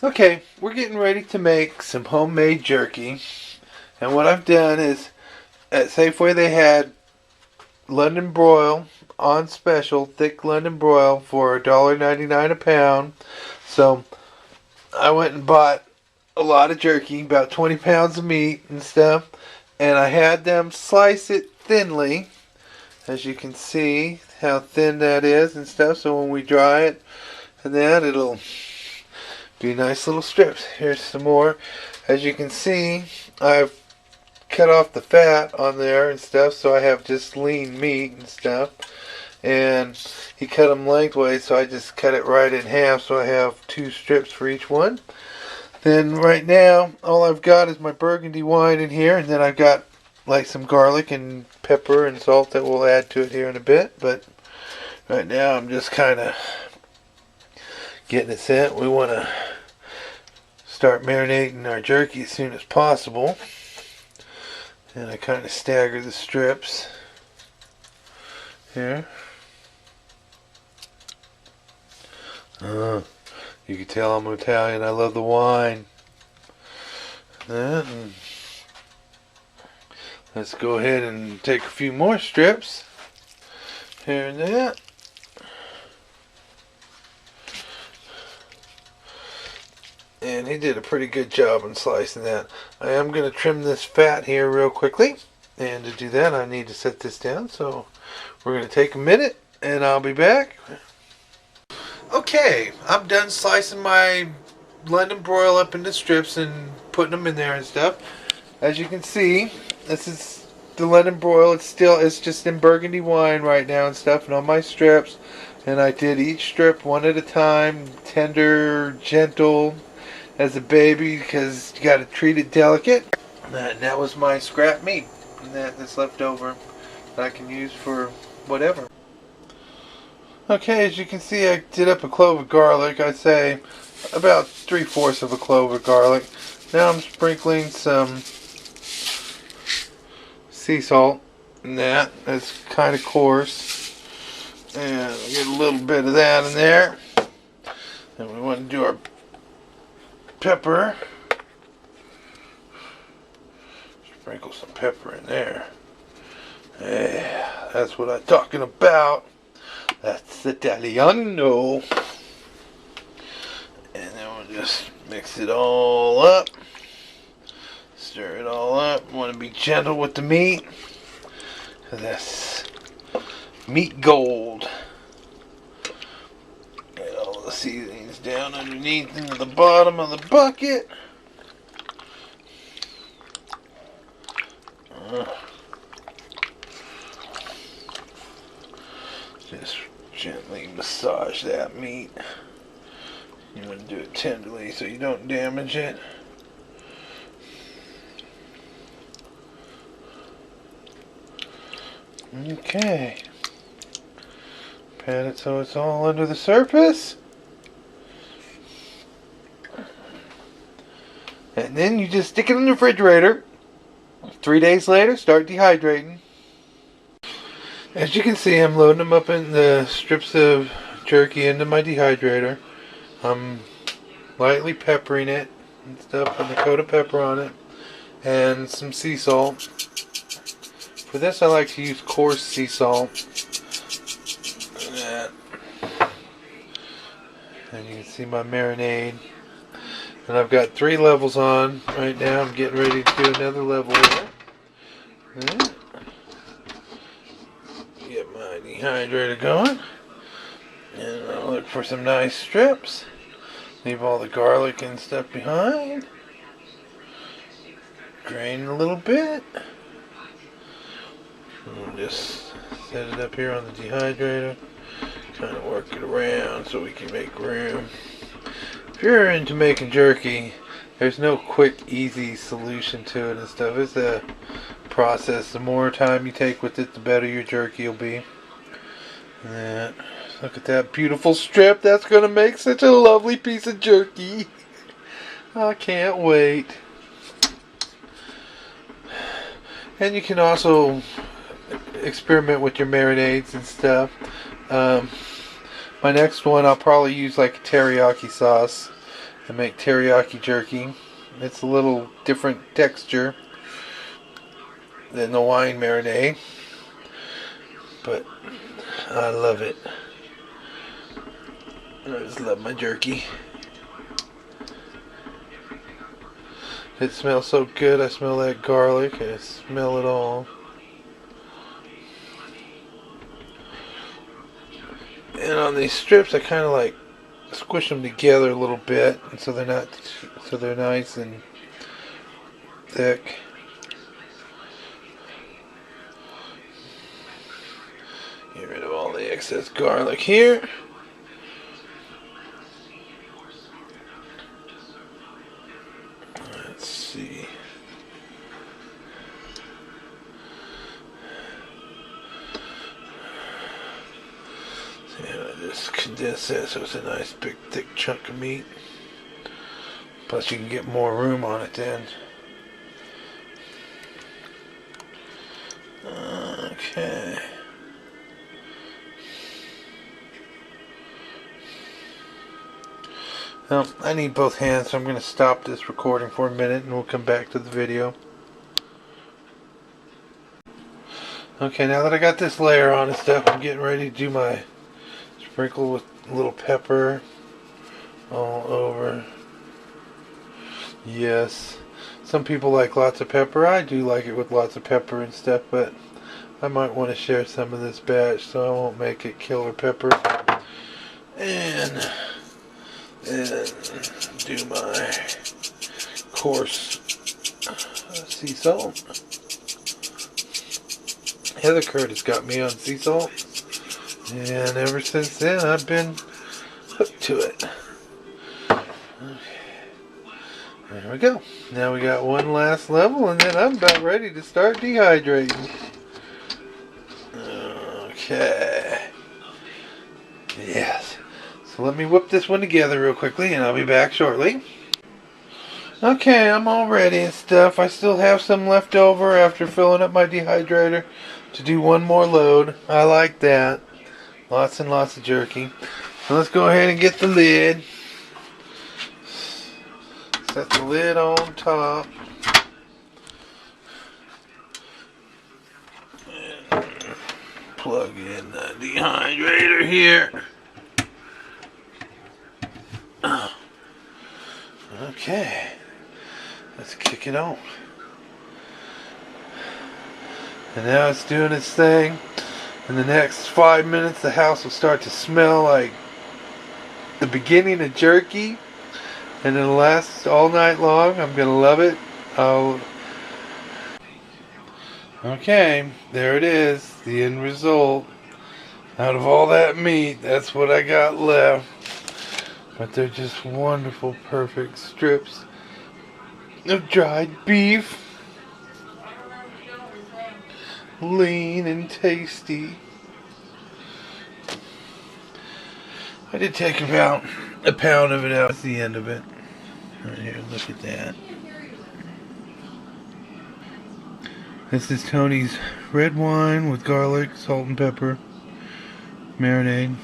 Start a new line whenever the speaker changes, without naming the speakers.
Okay, we're getting ready to make some homemade jerky. And what I've done is, at Safeway they had London Broil on special, thick London Broil for $1.99 a pound. So I went and bought a lot of jerky, about 20 pounds of meat and stuff. And I had them slice it thinly, as you can see how thin that is and stuff. So when we dry it, and then it'll be nice little strips. Here's some more. As you can see, I've cut off the fat on there and stuff, so I have just lean meat and stuff. And he cut them lengthways, so I just cut it right in half, so I have 2 strips for each one. Then right now, all I've got is my burgundy wine in here, and then I've got like some garlic and pepper and salt that we'll add to it here in a bit. But right now, I'm just kind of getting it set. We want to start marinating our jerky as soon as possible. And I kind of stagger the strips here. You can tell I'm Italian. I love the wine. And let's go ahead and take a few more strips here and there. And he did a pretty good job in slicing that. I am going to trim this fat here real quickly. And to do that, I need to set this down. So we're going to take a minute and I'll be back. Okay, I'm done slicing my London broil up into strips and putting them in there and stuff. As you can see, this is the London broil. It's just in burgundy wine right now and stuff, and on my strips. And I did each strip one at a time, tender, gentle, as a baby, because you got to treat it delicate. And that was my scrap meat, and that's left over that I can use for whatever. Okay, as you can see, I did up a clove of garlic. I'd say about 3/4 of a clove of garlic. Now I'm sprinkling some sea salt in that. That's kind of coarse, and I'll get a little bit of that in there. And we want to do our pepper. Sprinkle some pepper in there. Yeah, that's what I'm talking about. That's Italiano. And then we'll just mix it all up. Stir it all up. Want to be gentle with the meat, because that's meat gold. Get all the seasonings down underneath into the bottom of the bucket. Just gently massage that meat. You want to do it tenderly so you don't damage it. Okay. Pat it so it's all under the surface. And then you just stick it in the refrigerator. 3 days later, start dehydrating. As you can see, I'm loading them up in the strips of jerky into my dehydrator. I'm lightly peppering it and stuff, putting a coat of pepper on it and some sea salt. For this, I like to use coarse sea salt. And you can see my marinade. And I've got 3 levels on right now. I'm getting ready to do another level here. Get my dehydrator going. And I'll look for some nice strips. Leave all the garlic and stuff behind. Drain a little bit. And just set it up here on the dehydrator. Kind of work it around so we can make room. If you're into making jerky, there's no quick, easy solution to it and stuff. It's a process. The more time you take with it, the better your jerky will be. And look at that beautiful strip. That's going to make such a lovely piece of jerky. I can't wait. And you can also experiment with your marinades and stuff. My next one, I'll probably use like teriyaki sauce I make teriyaki jerky. It's a little different texture than the wine marinade, but I love it. I just love my jerky. It smells so good. I smell that garlic. I smell it all. And on these strips, I kind of like squish them together a little bit, and so they're nice and thick. Get rid of all the excess garlic here. Let's see. I just condense that so it's a nice big thick chunk of meat. Plus you can get more room on it then. Okay. Now, I need both hands, so I'm going to stop this recording for a minute and we'll come back to the video. Okay, now that I got this layer on and stuff, I'm getting ready to do my sprinkle with a little pepper all over. Yes, some people like lots of pepper. I do like it with lots of pepper and stuff, but I might want to share some of this batch, so I won't make it killer pepper. And then do my coarse sea salt. Heather Curtis got me on sea salt, and ever since then I've been hooked to it. There we go. Now we got one last level, and then I'm about ready to start dehydrating. Okay. Yes. So let me whip this one together real quickly, and I'll be back shortly. Okay, I'm all ready and stuff. I still have some left over after filling up my dehydrator to do one more load. I like that. Lots and lots of jerky. So let's go ahead and get the lid. Set the lid on top. And plug in the dehydrator here. Okay. Let's kick it on. And now it's doing its thing. In the next 5 minutes, the house will start to smell like the beginning of jerky. And it'll last all night long. I'm going to love it. Okay, there it is. The end result. Out of all that meat, that's what I got left. But they're just wonderful, perfect strips of dried beef. Lean and tasty. I did take about a pound of it out at the end of it. Right here, look at that. This is Tony's red wine with garlic, salt and pepper marinade.